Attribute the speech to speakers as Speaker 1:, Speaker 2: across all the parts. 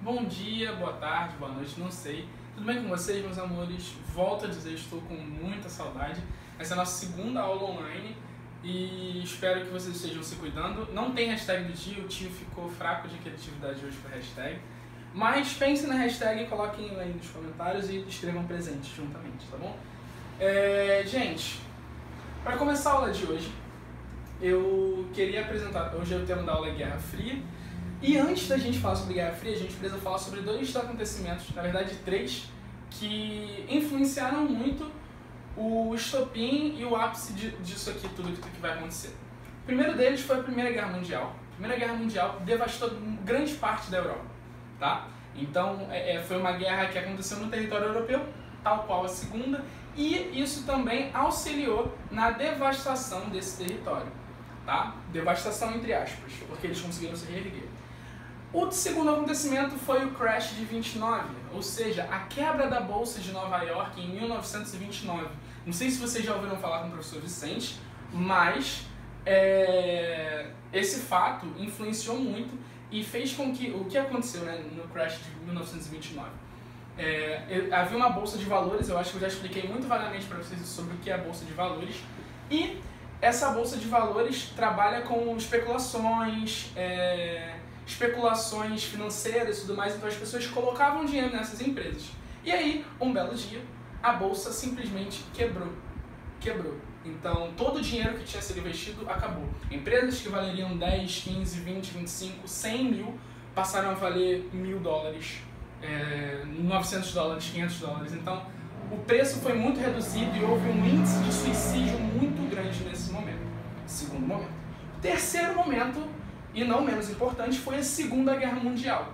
Speaker 1: Bom dia, boa tarde, boa noite, não sei. Tudo bem com vocês, meus amores? Volto a dizer, estou com muita saudade. Essa é a nossa segunda aula online e espero que vocês estejam se cuidando. Não tem hashtag do dia, o tio ficou fraco de criatividade hoje com a hashtag. Mas pensem na hashtag, coloquem aí nos comentários e escrevam presente juntamente, tá bom? Gente, para começar a aula de hoje, eu queria apresentar, hoje é o tema da aula é Guerra Fria. E antes da gente falar sobre Guerra Fria, a gente precisa falar sobre dois acontecimentos, na verdade três, que influenciaram muito o estopim e o ápice disso aqui, tudo que vai acontecer. O primeiro deles foi a Primeira Guerra Mundial. A Primeira Guerra Mundial devastou grande parte da Europa, tá? Então, foi uma guerra que aconteceu no território europeu, tal qual a Segunda, e isso também auxiliou na devastação desse território, tá? Devastação entre aspas, porque eles conseguiram se reerguer. O segundo acontecimento foi o crash de 29, ou seja, a quebra da Bolsa de Nova York em 1929. Não sei se vocês já ouviram falar com o professor Vicente, mas esse fato influenciou muito e fez com que o que aconteceu, né, no crash de 1929. Havia uma bolsa de valores, eu acho que eu já expliquei muito vagamente para vocês sobre o que é a bolsa de valores, e essa bolsa de valores trabalha com especulações financeiras e tudo mais, então as pessoas colocavam dinheiro nessas empresas. E aí, um belo dia, a bolsa simplesmente quebrou. Então, todo o dinheiro que tinha sido investido acabou. Empresas que valeriam 10, 15, 20, 25, 100 mil passaram a valer $1.000, $900, $500. Então, o preço foi muito reduzido e houve um índice de suicídio muito grande nesse momento. Segundo momento. Terceiro momento, e não menos importante, foi a Segunda Guerra Mundial.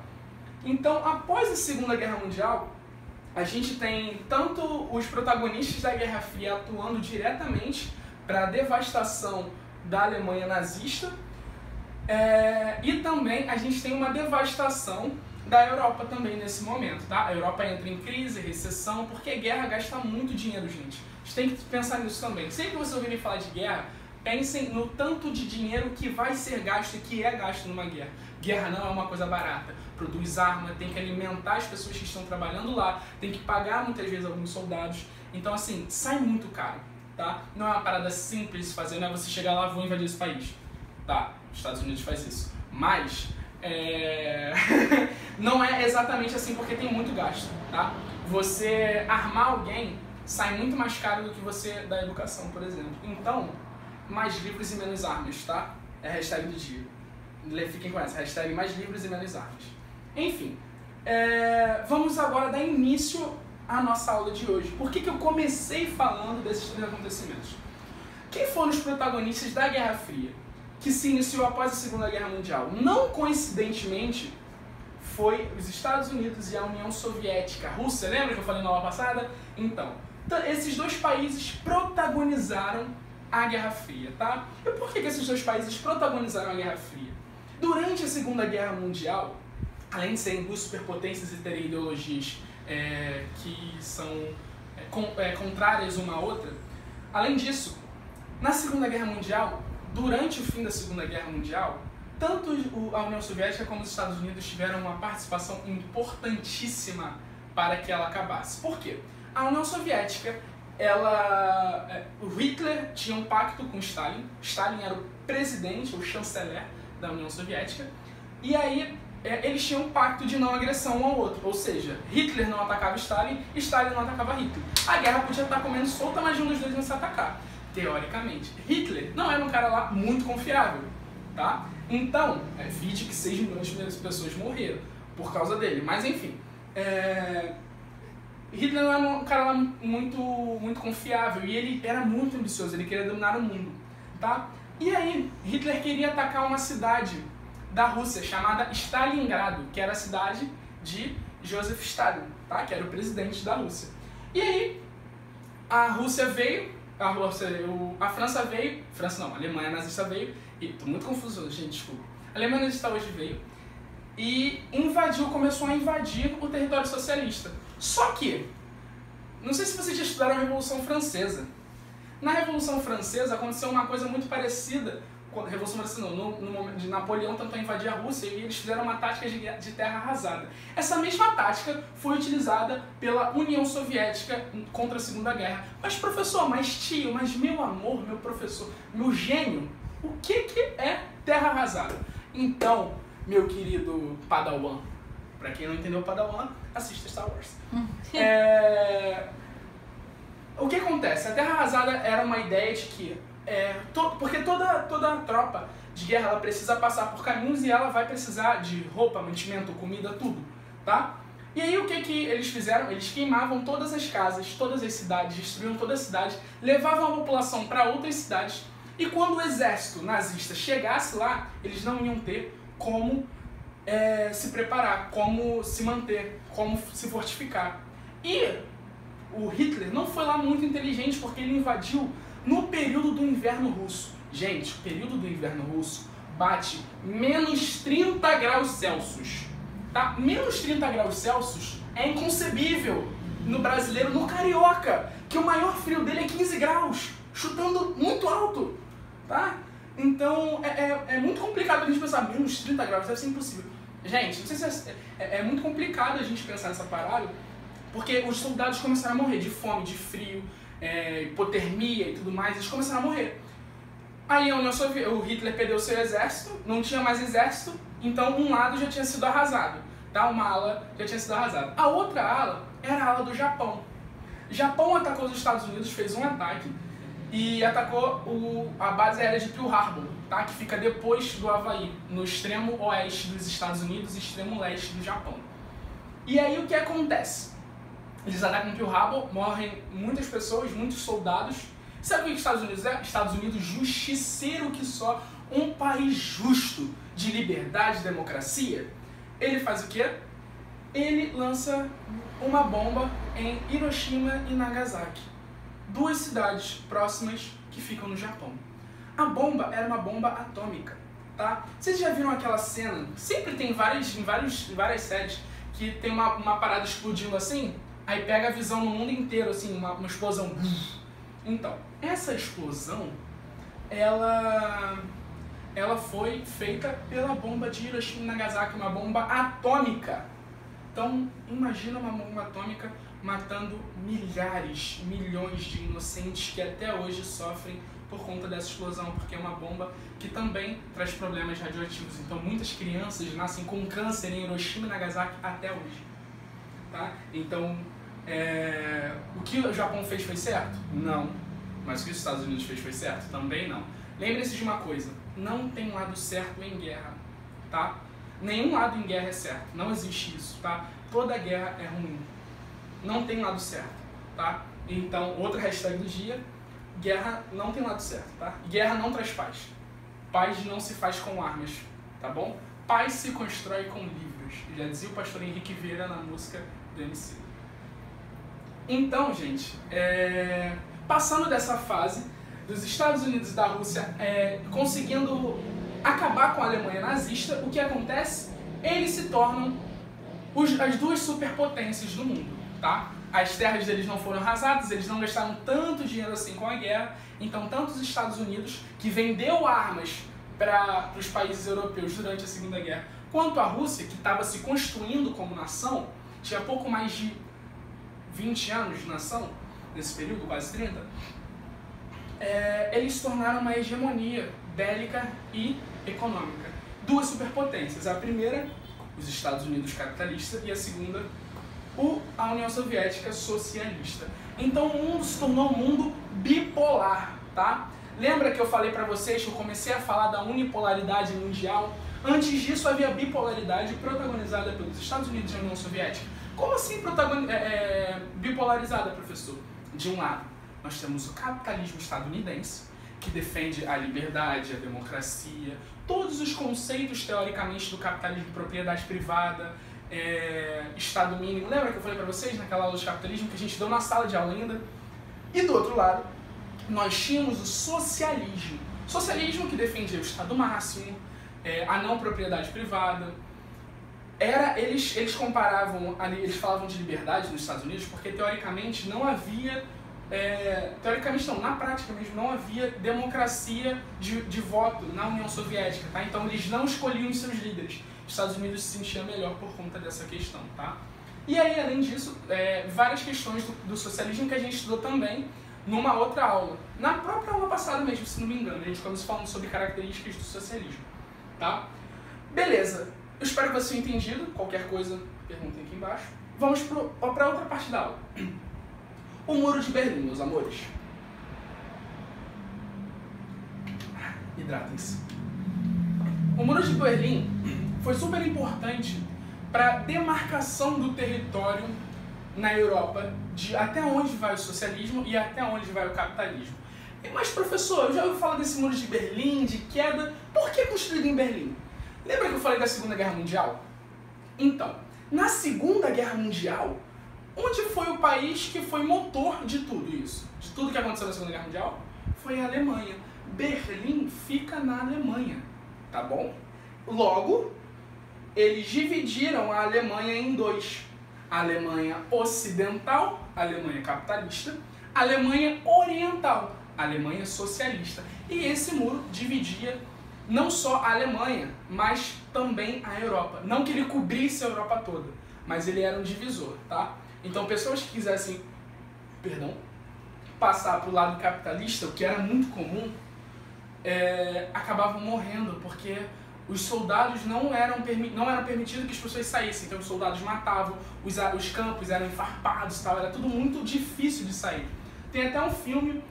Speaker 1: Então, após a Segunda Guerra Mundial, a gente tem tanto os protagonistas da Guerra Fria atuando diretamente para a devastação da Alemanha nazista, e também a gente tem uma devastação da Europa também nesse momento, tá? A Europa entra em crise, recessão, porque guerra gasta muito dinheiro, gente. A gente tem que pensar nisso também. Sempre que vocês ouvirem falar de guerra, pensem no tanto de dinheiro que vai ser gasto e que é gasto numa guerra. Guerra não é uma coisa barata. Produz arma, tem que alimentar as pessoas que estão trabalhando lá, tem que pagar muitas vezes alguns soldados. Então, assim, sai muito caro, tá? Não é uma parada simples de fazer, não é você chegar lá e vou invadir esse país. Tá, os Estados Unidos faz isso. Mas, não é exatamente assim porque tem muito gasto, tá? Você armar alguém sai muito mais caro do que você dar educação, por exemplo. Então, mais livros e menos armas, tá? É a hashtag do dia. Fiquem com essa, hashtag mais livros e menos armas. Enfim, vamos agora dar início à nossa aula de hoje. Por que eu comecei falando desses três acontecimentos? Quem foram os protagonistas da Guerra Fria, que se iniciou após a Segunda Guerra Mundial? Não coincidentemente, foi os Estados Unidos e a União Soviética. A Rússia, lembra que eu falei na aula passada? Então, esses dois países protagonizaram a Guerra Fria, tá? E por que esses dois países protagonizaram a Guerra Fria? Durante a Segunda Guerra Mundial, além de serem duas superpotências e terem ideologias que são contrárias uma à outra, além disso, na Segunda Guerra Mundial, durante o fim da Segunda Guerra Mundial, tanto a União Soviética como os Estados Unidos tiveram uma participação importantíssima para que ela acabasse. Por quê? A União Soviética, o Hitler tinha um pacto com Stalin. Stalin era o presidente, o chanceler da União Soviética, e aí eles tinham um pacto de não agressão um ao outro, ou seja, Hitler não atacava Stalin e Stalin não atacava Hitler. A guerra podia estar comendo solta, mas um dos dois não se atacar, teoricamente. Hitler não era um cara lá muito confiável, tá? Então, vide que 6 milhões de pessoas morreram por causa dele, mas enfim, Hitler não era um cara lá muito confiável e ele era muito ambicioso, ele queria dominar o mundo, tá? E aí, Hitler queria atacar uma cidade da Rússia chamada Stalingrado, que era a cidade de Joseph Stalin, tá? Que era o presidente da Rússia. E aí, a Rússia veio, a França veio, a Alemanha nazista veio, e tô muito confuso, gente, desculpa. A Alemanha nazista hoje veio e começou a invadir o território socialista. Só que, não sei se vocês já estudaram a Revolução Francesa. Na Revolução Francesa aconteceu uma coisa muito parecida Revolução Francesa não, no momento de Napoleão tentou invadir a Rússia e eles fizeram uma tática de terra arrasada. Essa mesma tática foi utilizada pela União Soviética contra a Segunda Guerra. Mas professor, mas tio, mas meu amor, meu professor, meu gênio, o que é terra arrasada? Então, meu querido Padawan, pra quem não entendeu Padawan, assista Star Wars. O que acontece? A terra arrasada era uma ideia de que porque toda tropa de guerra ela precisa passar por caminhos e ela vai precisar de roupa, mantimento, comida, tudo, tá? E aí o que eles fizeram? Eles queimavam todas as casas, todas as cidades, destruíam toda a cidade, levavam a população para outras cidades e quando o exército nazista chegasse lá, eles não iam ter como se preparar, como se manter, como se fortificar. E o Hitler não foi lá muito inteligente porque ele invadiu no período do inverno russo. Gente, o período do inverno russo bate menos 30 graus Celsius. Tá? Menos 30 graus Celsius é inconcebível no brasileiro, no carioca, que o maior frio dele é 15 graus, chutando muito alto. Tá? Então é muito complicado a gente pensar menos 30 graus, deve ser impossível. Gente, não sei se é muito complicado a gente pensar nessa parada, porque os soldados começaram a morrer de fome, de frio, hipotermia e tudo mais, eles começaram a morrer. Aí a União Soviética, o Hitler perdeu seu exército, não tinha mais exército, então um lado já tinha sido arrasado, tá? Uma ala já tinha sido arrasada. A outra ala era a ala do Japão. O Japão atacou os Estados Unidos, fez um ataque e atacou a base aérea de Pearl Harbor, tá? Que fica depois do Havaí, no extremo oeste dos Estados Unidos e extremo leste do Japão. E aí o que acontece? Eles atacam Pearl Harbor, morrem muitas pessoas, muitos soldados. Sabe o que os Estados Unidos é? Estados Unidos justiceiro que só, um país justo, de liberdade e democracia. Ele faz o quê? Ele lança uma bomba em Hiroshima e Nagasaki. Duas cidades próximas que ficam no Japão. A bomba era uma bomba atômica, tá? Vocês já viram aquela cena? Sempre tem em várias séries que tem uma parada explodindo assim, aí pega a visão no mundo inteiro, assim, uma explosão. Então, essa explosão, ela foi feita pela bomba de Hiroshima e Nagasaki, uma bomba atômica. Então, imagina uma bomba atômica matando milhares, milhões de inocentes que até hoje sofrem por conta dessa explosão, porque é uma bomba que também traz problemas radioativos. Então, muitas crianças nascem com câncer em Hiroshima e Nagasaki até hoje. Tá? Então, o que o Japão fez foi certo? Não. Mas o que os Estados Unidos fez foi certo? Também não. Lembre-se de uma coisa, não tem lado certo em guerra, tá? Nenhum lado em guerra é certo, não existe isso, tá? Toda guerra é ruim, não tem lado certo, tá? Então, outra hashtag do dia, guerra não tem lado certo, tá? Guerra não traz paz, paz não se faz com armas, tá bom? Paz se constrói com livros, já dizia o pastor Henrique Vieira na música do MC. Então, gente, passando dessa fase dos Estados Unidos e da Rússia conseguindo acabar com a Alemanha nazista, o que acontece? Eles se tornam as duas superpotências do mundo, tá? As terras deles não foram arrasadas, eles não gastaram tanto dinheiro assim com a guerra, então tanto os Estados Unidos, que vendeu armas para os países europeus durante a Segunda Guerra, quanto a Rússia, que estava se construindo como nação, tinha pouco mais de 20 anos de nação, nesse período, quase 30, eles se tornaram uma hegemonia bélica e econômica. Duas superpotências. A primeira, os Estados Unidos capitalistas, e a segunda, a União Soviética socialista. Então o mundo se tornou um mundo bipolar, tá? Lembra que eu falei pra vocês que eu comecei a falar da unipolaridade mundial? Antes disso havia bipolaridade protagonizada pelos Estados Unidos e a União Soviética. Como assim bipolarizada, professor? De um lado, nós temos o capitalismo estadunidense, que defende a liberdade, a democracia, todos os conceitos, teoricamente, do capitalismo, propriedade privada, Estado mínimo. Lembra que eu falei para vocês naquela aula de capitalismo que a gente deu na sala de aula ainda? E do outro lado, nós tínhamos o socialismo. Socialismo que defendia o Estado máximo, a não propriedade privada. Eles comparavam, eles falavam de liberdade nos Estados Unidos porque, teoricamente, não havia teoricamente não, na prática mesmo, não havia democracia de voto na União Soviética, tá? Então eles não escolhiam os seus líderes. Os Estados Unidos se sentiam melhor por conta dessa questão, tá? E aí, além disso, várias questões do socialismo que a gente estudou também numa outra aula. Na própria aula passada mesmo, se não me engano, a gente começou falando sobre características do socialismo, tá? Beleza, eu espero que vocês tenham entendido. Qualquer coisa, perguntem aqui embaixo. Vamos para outra parte da aula. O Muro de Berlim, meus amores. Hidratem-se. O Muro de Berlim foi super importante para a demarcação do território na Europa, de até onde vai o socialismo e até onde vai o capitalismo. Mas, professor, eu já ouvi falar desse Muro de Berlim, de queda. Por que construído em Berlim? Lembra que eu falei da Segunda Guerra Mundial? Então, na Segunda Guerra Mundial, onde foi o país que foi motor de tudo isso? De tudo que aconteceu na Segunda Guerra Mundial? Foi a Alemanha. Berlim fica na Alemanha, tá bom? Logo, eles dividiram a Alemanha em dois. A Alemanha Ocidental, a Alemanha capitalista, a Alemanha Oriental, a Alemanha socialista. E esse muro dividia não só a Alemanha, mas também a Europa. Não que ele cobrisse a Europa toda, mas ele era um divisor, tá? Então pessoas que quisessem, passar para o lado capitalista, o que era muito comum, acabavam morrendo, porque os soldados não eram permitidos que as pessoas saíssem. Então os soldados matavam, os campos eram enfarpados e tal, era tudo muito difícil de sair. Tem até um filme,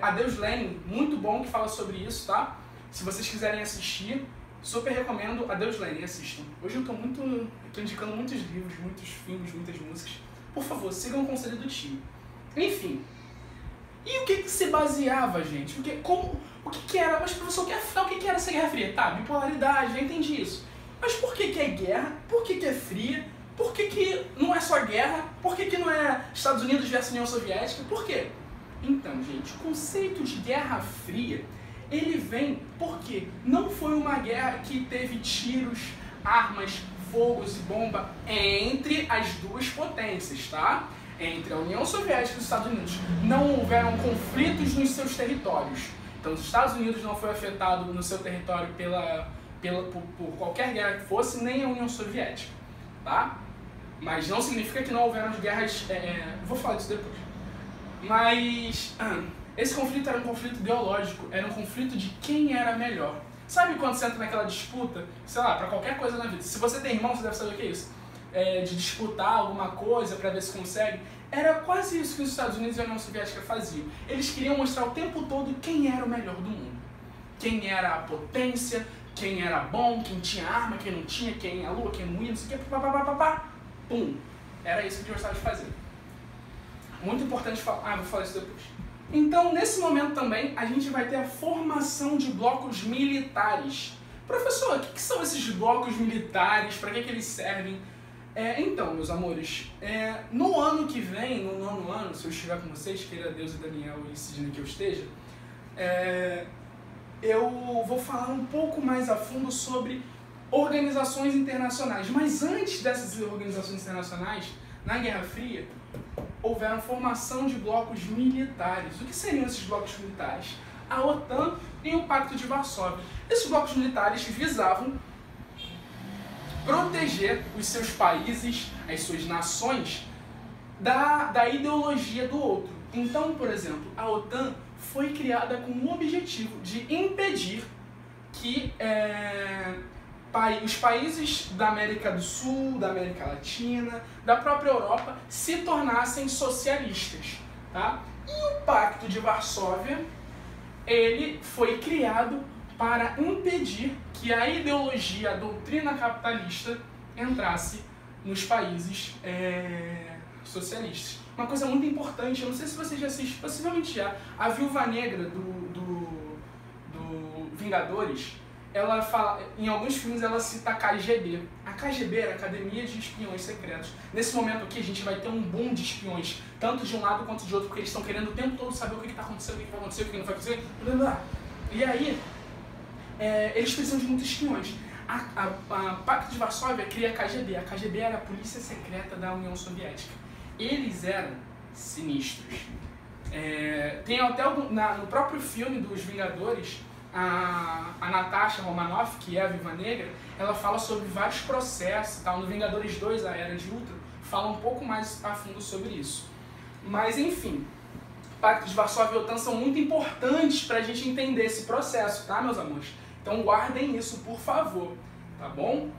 Speaker 1: Adeus Lenin, muito bom, que fala sobre isso, tá? Se vocês quiserem assistir, super recomendo Adeus Lenin, assistam. Hoje eu tô indicando muitos livros, muitos filmes, muitas músicas. Por favor, sigam o conselho do tio. Enfim. E o que se baseava, gente? O que era? Mas, professor, afinal, o que era essa Guerra Fria? Tá, bipolaridade, já entendi isso. Mas por que é guerra? Por que é fria? Por que não é só guerra? Por que não é Estados Unidos versus União Soviética? Por quê? Então, gente, o conceito de Guerra Fria, ele vem porque não foi uma guerra que teve tiros, armas, fogos e bomba entre as duas potências, tá? Entre a União Soviética e os Estados Unidos. Não houveram conflitos nos seus territórios. Então, os Estados Unidos não foi afetado no seu território por qualquer guerra que fosse, nem a União Soviética, tá? Mas não significa que não houveram guerras... vou falar disso depois. Mas esse conflito era um conflito ideológico, era um conflito de quem era melhor. Sabe quando você entra naquela disputa, sei lá, pra qualquer coisa na vida? Se você tem irmão, você deve saber o que é isso. De disputar alguma coisa pra ver se consegue. Era quase isso que os Estados Unidos e a União Soviética faziam. Eles queriam mostrar o tempo todo quem era o melhor do mundo. Quem era a potência, quem era bom, quem tinha arma, quem não tinha, quem ia à lua, quem não ia, não sei o que, pum. Era isso que eles gostavam de fazer. Muito importante falar. Vou falar isso depois. Então, nesse momento também, a gente vai ter a formação de blocos militares. Professor, o que são esses blocos militares? Para que eles servem? Então, meus amores, no ano que vem, no nono ano, se eu estiver com vocês, queira Deus e Daniel e Sidney que eu esteja, eu vou falar um pouco mais a fundo sobre organizações internacionais. Mas antes dessas organizações internacionais, na Guerra Fria, houveram formação de blocos militares. O que seriam esses blocos militares? A OTAN e o Pacto de Varsóvia. Esses blocos militares visavam proteger os seus países, as suas nações, da ideologia do outro. Então, por exemplo, a OTAN foi criada com o objetivo de impedir que os países da América do Sul, da América Latina, da própria Europa, se tornassem socialistas, tá? E o Pacto de Varsóvia, ele foi criado para impedir que a ideologia, a doutrina capitalista entrasse nos países socialistas. Uma coisa muito importante, eu não sei se vocês já assistiram, possivelmente já, a Viúva Negra do Vingadores, ela fala, em alguns filmes ela cita a KGB. A KGB era a Academia de Espiões Secretos. Nesse momento aqui a gente vai ter um boom de espiões, tanto de um lado quanto de outro, porque eles estão querendo o tempo todo saber o que está acontecendo, o que vai acontecer, o que não vai acontecer, blá, blá. E aí, eles precisam de muitos espiões. A Pacto de Varsóvia cria a KGB. A KGB era a polícia secreta da União Soviética. Eles eram sinistros. Tem até no próprio filme dos Vingadores, a Natasha Romanoff, que é a Viúva Negra, ela fala sobre vários processos e tal. No Vingadores 2, a Era de Ultron, fala um pouco mais a fundo sobre isso. Mas enfim, Pacto de Varsóvia e OTAN são muito importantes para a gente entender esse processo, tá, meus amores? Então guardem isso, por favor, tá bom?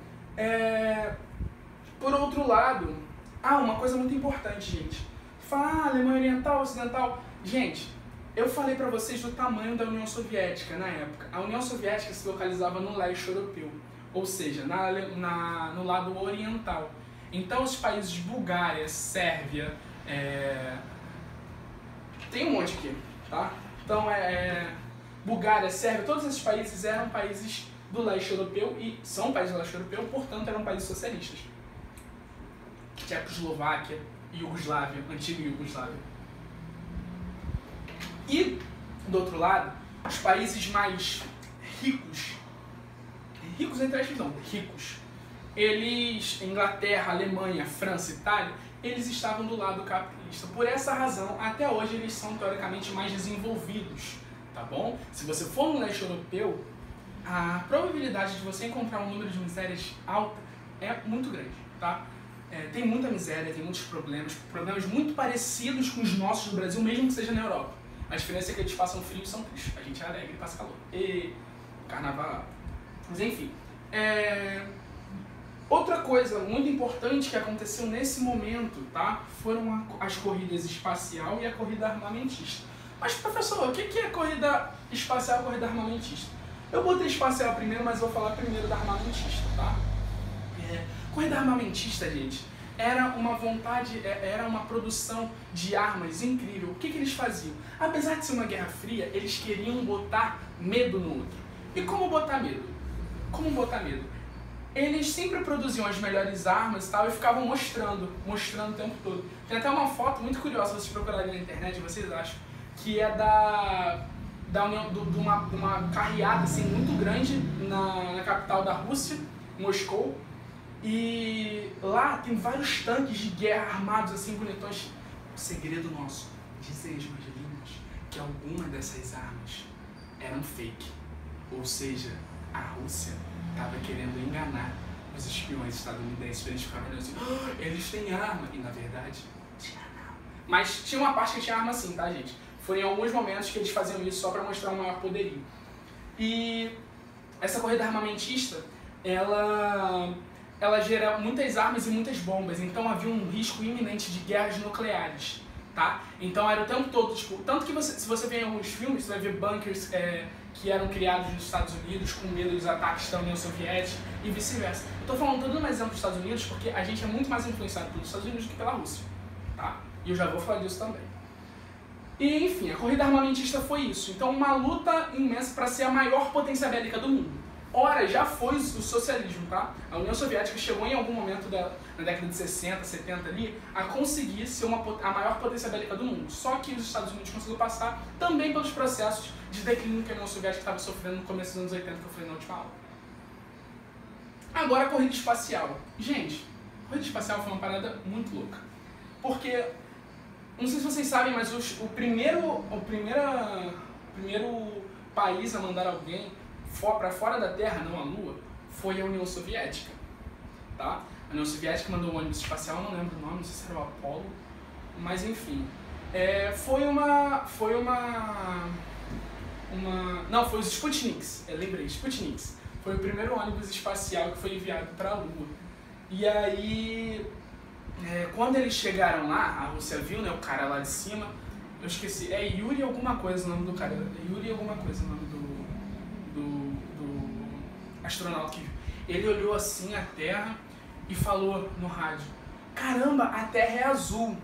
Speaker 1: Por outro lado, uma coisa muito importante, gente. Fala, Alemanha Oriental, Ocidental. Gente, eu falei para vocês do tamanho da União Soviética na época. A União Soviética se localizava no leste europeu, ou seja, no lado oriental. Então os países de Bulgária, Sérvia, tem um monte aqui, tá? Então Bulgária, Sérvia, todos esses países eram países do leste europeu e são países do leste europeu, portanto eram países socialistas. Tchecoslováquia, Iugoslávia, antiga Iugoslávia. E, do outro lado, os países mais ricos entre aspas não, ricos, eles, Inglaterra, Alemanha, França, Itália, eles estavam do lado capitalista. Por essa razão, até hoje eles são teoricamente mais desenvolvidos, tá bom? Se você for no leste europeu, a probabilidade de você encontrar um número de misérias alta é muito grande, tá? Tem muita miséria, tem muitos problemas muito parecidos com os nossos do Brasil, mesmo que seja na Europa. A diferença é que eles passam frio e são tristes. A gente é alegre e passa calor. E carnaval. Mas enfim. Outra coisa muito importante que aconteceu nesse momento, tá? Foram as corridas espacial e a corrida armamentista. Mas, professor, o que é corrida espacial e corrida armamentista? Eu botei espacial primeiro, mas vou falar primeiro da armamentista, tá? Corrida armamentista, gente, era uma vontade, era uma produção de armas incrível. O que eles faziam? Apesar de ser uma guerra fria, eles queriam botar medo no outro. E como botar medo? Eles sempre produziam as melhores armas e tal e ficavam mostrando o tempo todo. Tem até uma foto muito curiosa, vocês procurarem na internet, vocês acham, que é de uma carreada assim, muito grande na capital da Rússia, Moscou. E lá tem vários tanques de guerra armados assim, bonitões. O segredo nosso, dizem os magelinos, que alguma dessas armas eram fake. Ou seja, a Rússia estava querendo enganar os espiões estadunidenses para eles ficarem olhando assim, eles têm arma. E na verdade, tinha não. Mas tinha uma parte que tinha arma sim, tá, gente? Foi em alguns momentos que eles faziam isso só para mostrar um maior poderio. E essa corrida armamentista, ela gera muitas armas e muitas bombas, então havia um risco iminente de guerras nucleares, tá? Então era o tempo todo, tipo, tanto que se você vê em alguns filmes, você vai ver bunkers que eram criados nos Estados Unidos com medo dos ataques da União Soviética e vice-versa. Eu tô falando todo um exemplo dos Estados Unidos porque a gente é muito mais influenciado pelos Estados Unidos do que pela Rússia, tá? E eu já vou falar disso também. E enfim, a corrida armamentista foi isso. Então uma luta imensa para ser a maior potência bélica do mundo. Ora, já foi o socialismo, tá? A União Soviética chegou em algum momento na década de 60, 70 ali, a conseguir ser a maior potência bélica do mundo. Só que os Estados Unidos conseguiu passar também pelos processos de declínio que a União Soviética estava sofrendo no começo dos anos 80, que eu falei na última aula. Agora a corrida espacial. Gente, a corrida espacial foi uma parada muito louca. Porque, não sei se vocês sabem, mas o primeiro país a mandar alguém para fora da Terra, não a Lua, foi a União Soviética, tá? A União Soviética mandou um ônibus espacial, eu não lembro o nome, não sei se era o Apollo, mas enfim, foi os Sputniks, lembrei, Sputniks, foi o primeiro ônibus espacial que foi enviado para a Lua. E aí, quando eles chegaram lá, a Rússia viu, né, o cara lá de cima, eu esqueci, Yuri alguma coisa o nome do cara, Yuri alguma coisa o nome do astronauta que viu. Ele olhou assim a Terra e falou no rádio, caramba, a Terra é azul.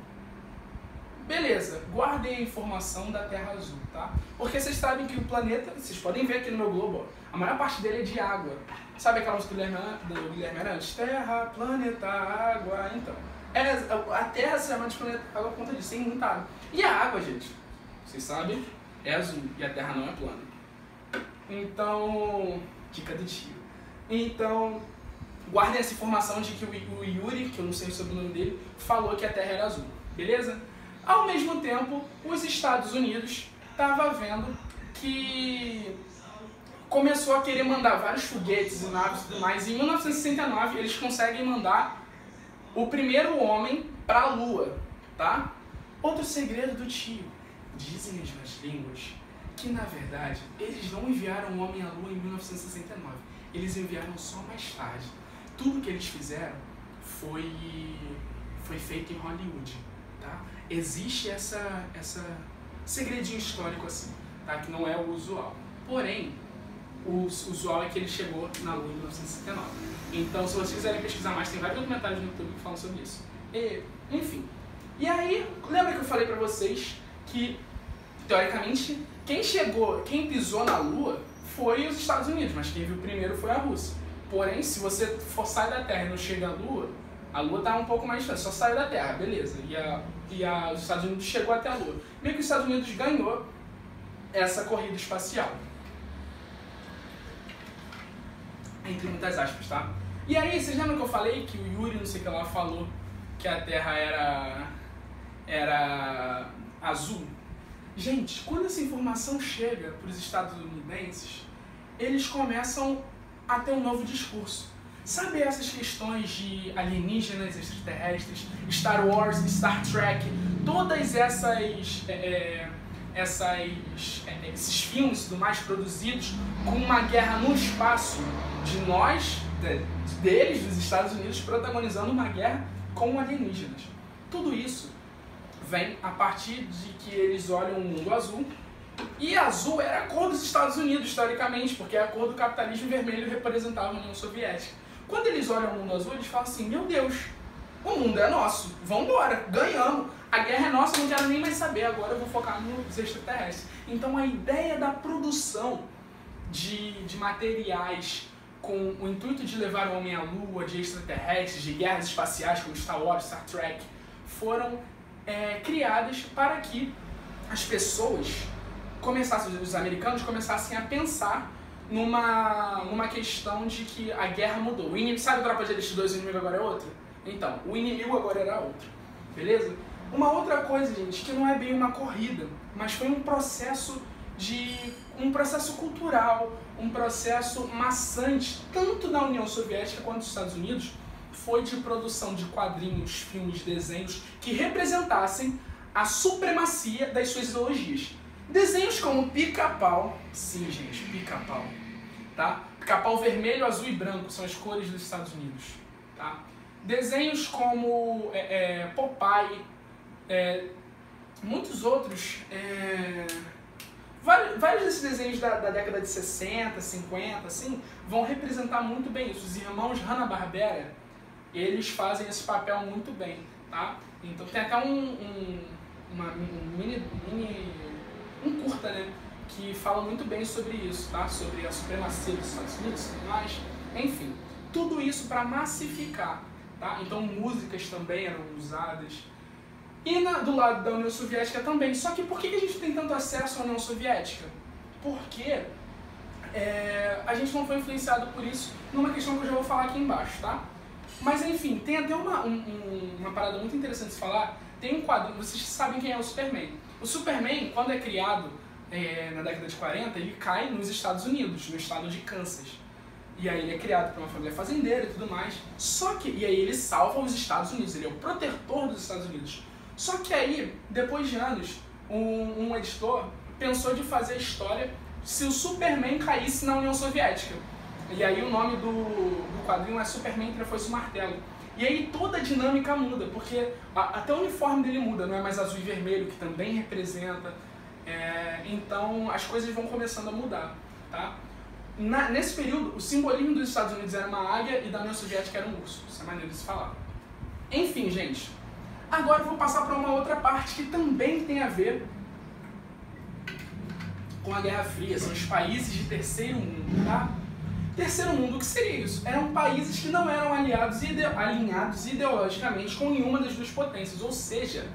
Speaker 1: Beleza, guardem a informação da Terra azul, tá? Porque vocês sabem que o planeta, vocês podem ver aqui no meu globo, ó, a maior parte dele é de água. Sabe aquela música do Guilherme Arantes? Terra, planeta, água, então. A Terra se chama de planeta água por conta disso, tem muita água. E a água, gente, vocês sabem, é azul e a Terra não é plana. Então, dica do tio. Então, guardem essa informação de que o Yuri, que eu não sei o sobrenome dele, falou que a Terra era azul, beleza? Ao mesmo tempo, os Estados Unidos estavam vendo que começou a querer mandar vários foguetes e naves e tudo mais. E em 1969, eles conseguem mandar o primeiro homem para a Lua, tá? Outro segredo do tio. Dizem as más línguas que, na verdade, eles não enviaram o homem à Lua em 1969. Eles enviaram só mais tarde. Tudo que eles fizeram foi feito em Hollywood, tá? Existe essa segredinho histórico assim, tá? Que não é o usual. Porém, o usual é que ele chegou na Lua em 1969. Então, se vocês quiserem pesquisar mais, tem vários documentários no YouTube que falam sobre isso. Enfim. E aí, lembra que eu falei pra vocês que, teoricamente, quem pisou na Lua foi os Estados Unidos, mas quem viu primeiro foi a Rússia. Porém, se você sair da Terra e não chega à Lua, a Lua tá um pouco mais distante, só saiu da Terra, beleza. E os Estados Unidos chegou até a Lua. Meio que os Estados Unidos ganhou essa corrida espacial. Entre muitas aspas, tá? E aí, vocês lembram que eu falei que o Yuri, não sei o que lá, falou que a Terra era azul? Gente, quando essa informação chega para os estadunidenses, eles começam a ter um novo discurso. Sabe essas questões de alienígenas, extraterrestres, Star Wars, Star Trek, todas esses filmes e tudo mais produzidos com uma guerra no espaço deles, dos Estados Unidos, protagonizando uma guerra com alienígenas. Tudo isso vem a partir de que eles olham o mundo azul, e azul era a cor dos Estados Unidos, historicamente, porque é a cor do capitalismo, e vermelho representava a União Soviética. Quando eles olham o mundo azul, eles falam assim, meu Deus, o mundo é nosso, vambora, ganhamos, a guerra é nossa, não quero nem mais saber, agora eu vou focar nos extraterrestres. Então a ideia da produção de materiais com o intuito de levar o homem à lua, de extraterrestres, de guerras espaciais como Star Wars, Star Trek, foram criadas para que as pessoas os americanos começassem a pensar numa questão de que a guerra mudou. O inimigo, sabe a Tropa de Elite 2, o inimigo agora é outro? Então, o inimigo agora era outro, beleza? Uma outra coisa, gente, que não é bem uma corrida, mas foi um processo cultural, um processo maçante, tanto na União Soviética quanto nos Estados Unidos, foi de produção de quadrinhos, filmes, desenhos que representassem a supremacia das suas ideologias. Desenhos como Pica-Pau, sim, gente, Pica-Pau, tá? Pica-Pau vermelho, azul e branco são as cores dos Estados Unidos, tá? Desenhos como Popeye, muitos outros, vários desses desenhos da década de 60, 50, assim, vão representar muito bem isso. Os irmãos Hanna-Barbera, eles fazem esse papel muito bem, tá? Então tem até um curta, né, que fala muito bem sobre isso, tá? Sobre a supremacia dos Estados Unidos, mas, enfim, tudo isso para massificar, tá? Então músicas também eram usadas. E do lado da União Soviética também. Só que por que a gente tem tanto acesso à União Soviética? Porque a gente não foi influenciado por isso numa questão que eu já vou falar aqui embaixo, tá? Mas enfim, tem até uma parada muito interessante de se falar. Tem um quadro, vocês sabem quem é o Superman. O Superman, quando é criado na década de 40, ele cai nos Estados Unidos, no estado de Kansas. E aí ele é criado por uma família fazendeira e tudo mais. E aí ele salva os Estados Unidos, ele é o protetor dos Estados Unidos. Só que aí, depois de anos, um editor pensou de fazer a história se o Superman caísse na União Soviética. E aí o nome do quadrinho é Superman Entrefoice o Martelo. E aí toda a dinâmica muda, porque até o uniforme dele muda, não é mais azul e vermelho, que também representa. Então as coisas vão começando a mudar, tá? Nesse período, o simbolismo dos Estados Unidos era uma águia e da União Soviética era um urso. Isso é maneiro de se falar. Enfim, gente. Agora eu vou passar para uma outra parte que também tem a ver com a Guerra Fria. São os países de terceiro mundo, tá? Terceiro mundo, o que seria isso? Eram países que não eram alinhados ideologicamente com nenhuma das duas potências. Ou seja,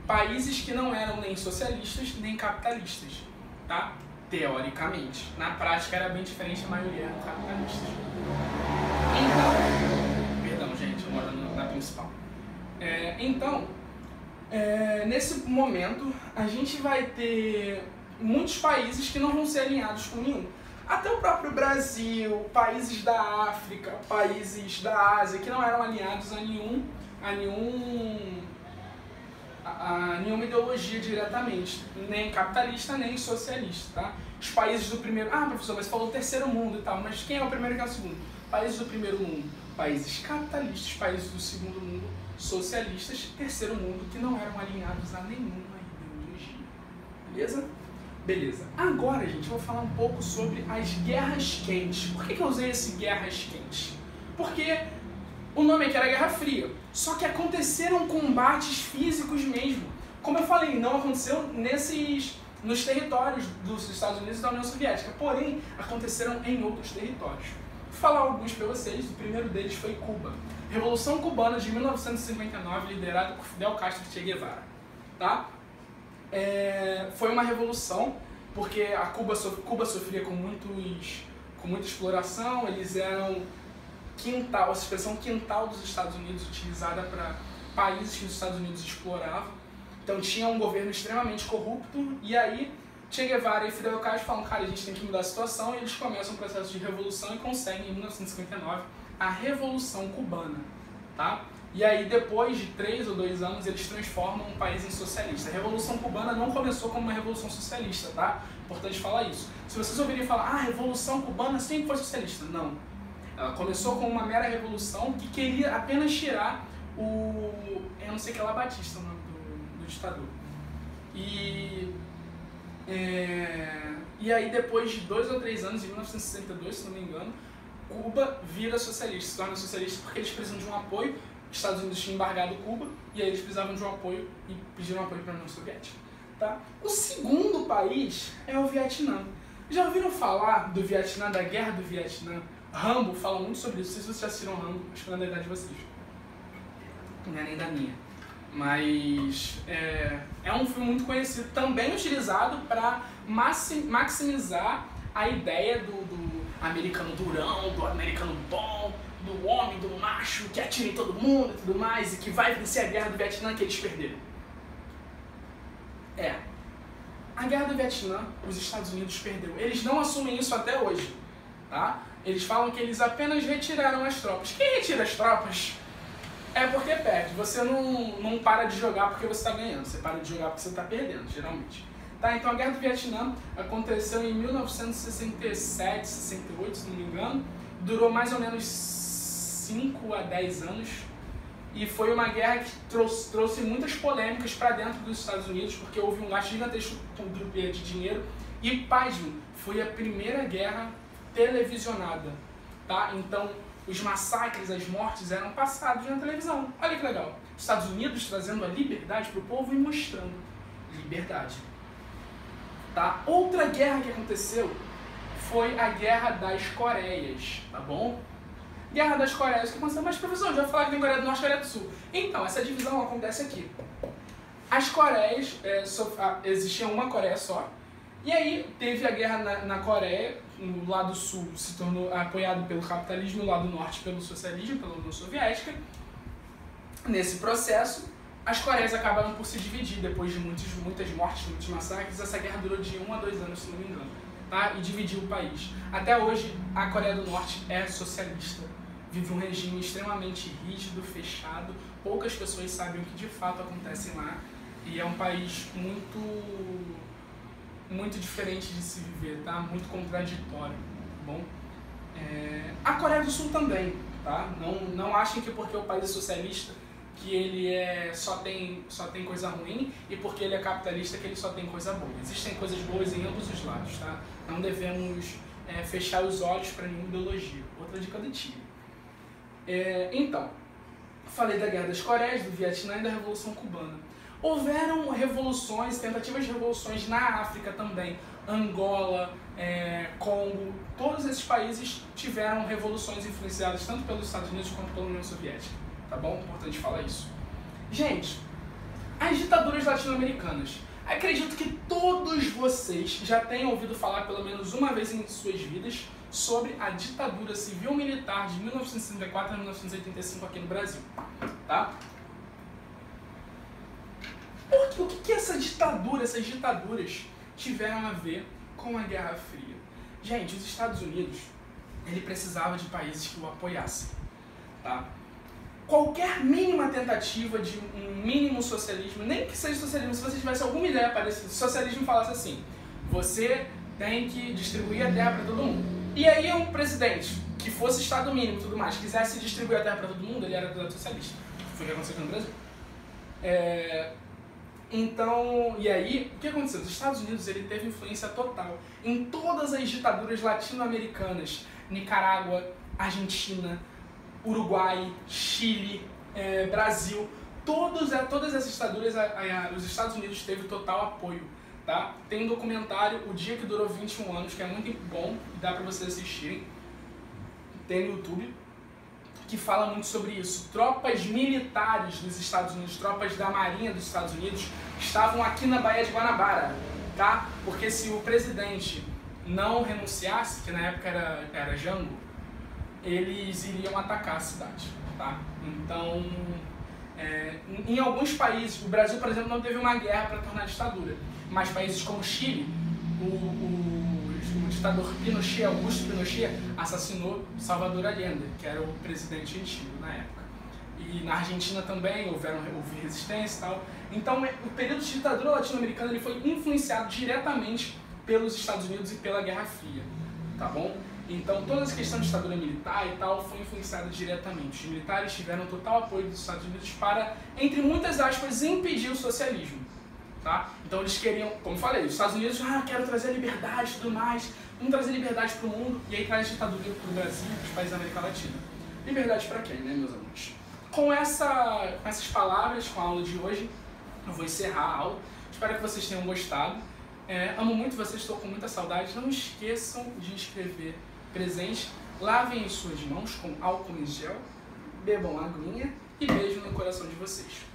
Speaker 1: países que não eram nem socialistas nem capitalistas, tá? Teoricamente. Na prática era bem diferente, a maioria eram capitalistas. Então, perdão gente, eu moro na principal. Então, Nesse momento, a gente vai ter muitos países que não vão ser alinhados com nenhum. Até o próprio Brasil, países da África, países da Ásia, que não eram alinhados a nenhuma ideologia diretamente, nem capitalista, nem socialista, tá? Os países do primeiro... Ah, professor, mas você falou terceiro mundo e tal, mas quem é o primeiro e quem é o segundo? Países do primeiro mundo, países capitalistas, países do segundo mundo, socialistas, terceiro mundo, que não eram alinhados a nenhuma ideologia. Beleza? Beleza. Agora, gente, eu vou falar um pouco sobre as guerras quentes. Por que eu usei esse guerras quentes? Porque o nome aqui era Guerra Fria, só que aconteceram combates físicos mesmo. Como eu falei, não aconteceu nos territórios dos Estados Unidos e da União Soviética, porém, aconteceram em outros territórios. Vou falar alguns para vocês, o primeiro deles foi Cuba. Revolução Cubana de 1959, liderada por Fidel Castro e Che Guevara. Tá? Foi uma revolução, porque a Cuba sofria com muita exploração, eles eram quintal, a expressão quintal dos Estados Unidos, utilizada para países que os Estados Unidos exploravam. Então tinha um governo extremamente corrupto, e aí Che Guevara e Fidel Castro falam, cara, a gente tem que mudar a situação, e eles começam um processo de revolução e conseguem, em 1959, a Revolução Cubana, tá? E aí, depois de 3 ou 2 anos, eles transformam um país em socialista. A Revolução Cubana não começou como uma revolução socialista, tá? Importante falar isso. Se vocês ouvirem falar, a Revolução Cubana sempre foi socialista. Não. Ela começou como uma mera revolução que queria apenas tirar eu não sei que é lá, Batista, o nome do ditador. E aí, depois de 2 ou 3 anos, em 1962, se não me engano, Cuba vira socialista, se torna socialista porque eles precisam de um apoio. Os Estados Unidos tinham embargado Cuba e aí eles precisavam de um apoio e pediram apoio para a União Soviética. Tá? O segundo país é o Vietnã. Já ouviram falar do Vietnã, da Guerra do Vietnã? Rambo fala muito sobre isso. Não sei se vocês já assistiram Rambo, acho que não é da idade de vocês. Não é nem da minha. Mas é um filme muito conhecido, também utilizado para maximizar a ideia do americano durão, do americano bom, do homem, do macho, que atira em todo mundo e tudo mais, e que vai vencer a Guerra do Vietnã que eles perderam. A Guerra do Vietnã, os Estados Unidos perderam. Eles não assumem isso até hoje, tá? Eles falam que eles apenas retiraram as tropas. Quem retira as tropas é porque perde. Você não para de jogar porque você está ganhando, você para de jogar porque você está perdendo, geralmente. Tá, então a Guerra do Vietnã aconteceu em 1967, 68, se não me engano. Durou mais ou menos 5 a 10 anos. E foi uma guerra que trouxe muitas polêmicas para dentro dos Estados Unidos, porque houve um gasto gigantesco de dinheiro. E, pasmo, foi a primeira guerra televisionada. Tá? Então, os massacres, as mortes eram passados na televisão. Olha que legal. Estados Unidos trazendo a liberdade para o povo e mostrando liberdade. Tá? Outra guerra que aconteceu foi a Guerra das Coreias, tá bom? Guerra das Coreias, o que aconteceu? Mas, professor, já falou que tem Coreia do Norte e Coreia do Sul. Então, essa divisão acontece aqui. As Coreias, existia uma Coreia só, e aí teve a guerra na Coreia, no lado sul se tornou apoiado pelo capitalismo, no lado norte pelo socialismo, pela União Soviética. Nesse processo, as Coreias acabaram por se dividir depois de muitas mortes, muitos massacres. Essa guerra durou de 1 a 2 anos, se não me engano, tá? E dividiu o país. Até hoje, a Coreia do Norte é socialista. Vive um regime extremamente rígido, fechado. Poucas pessoas sabem o que de fato acontece lá. E é um país muito diferente de se viver, tá? Muito contraditório, tá bom? A Coreia do Sul também, tá? Não achem que porque o país é socialista que ele só tem coisa ruim, e porque ele é capitalista que ele só tem coisa boa. Existem coisas boas em ambos os lados, tá? Não devemos fechar os olhos para nenhuma ideologia. Outra dica do tio. Então, falei da Guerra das Coreias, do Vietnã e da Revolução Cubana. Houveram revoluções, tentativas de revoluções na África também. Angola, Congo, todos esses países tiveram revoluções influenciadas tanto pelos Estados Unidos quanto pela União Soviética. Tá bom? Importante falar isso. Gente, as ditaduras latino-americanas. Acredito que todos vocês já tenham ouvido falar pelo menos uma vez em suas vidas sobre a ditadura civil-militar de 1964 a 1985 aqui no Brasil. Tá? O que essas ditaduras tiveram a ver com a Guerra Fria? Gente, os Estados Unidos, ele precisava de países que o apoiassem, tá? Qualquer mínima tentativa de um mínimo socialismo, nem que seja socialismo, se você tivesse alguma ideia parecida, se o socialismo falasse assim, você tem que distribuir a terra para todo mundo. E aí um presidente que fosse Estado mínimo e tudo mais, quisesse distribuir a terra para todo mundo, ele era do lado socialista. Foi o que aconteceu aqui no Brasil. Então, e aí, o que aconteceu? Os Estados Unidos, ele teve influência total em todas as ditaduras latino-americanas, Nicarágua, Argentina, Uruguai, Chile, Brasil, todas essas ditaduras, os Estados Unidos teve total apoio, tá? Tem um documentário, O Dia que Durou 21 Anos, que é muito bom, dá pra vocês assistirem, tem no YouTube, que fala muito sobre isso. Tropas militares dos Estados Unidos, tropas da Marinha dos Estados Unidos, estavam aqui na Baía de Guanabara, tá? Porque se o presidente não renunciasse, que na época era Jango, eles iriam atacar a cidade, tá? Então, em alguns países, o Brasil, por exemplo, não teve uma guerra para tornar a ditadura, mas países como o Chile, o ditador Pinochet, Augusto Pinochet, assassinou Salvador Allende, que era o presidente antigo na época. E na Argentina também houve resistência e tal. Então, o período de ditadura latino-americana ele foi influenciado diretamente pelos Estados Unidos e pela Guerra Fria, tá bom? Então, toda essa questão de ditadura militar e tal foi influenciada diretamente. Os militares tiveram total apoio dos Estados Unidos para, entre muitas aspas, impedir o socialismo. Tá? Então eles queriam, como eu falei, os Estados Unidos, quero trazer liberdade e tudo mais, vamos trazer liberdade para o mundo, e aí traz ditadura para o Brasil e os países da América Latina. Liberdade para quem, né, meus amigos? Com essas palavras, com a aula de hoje, eu vou encerrar a aula. Espero que vocês tenham gostado. Amo muito vocês, estou com muita saudade. Não esqueçam de escrever presente, lavem as suas mãos com álcool em gel, bebam aguinha e beijo no coração de vocês.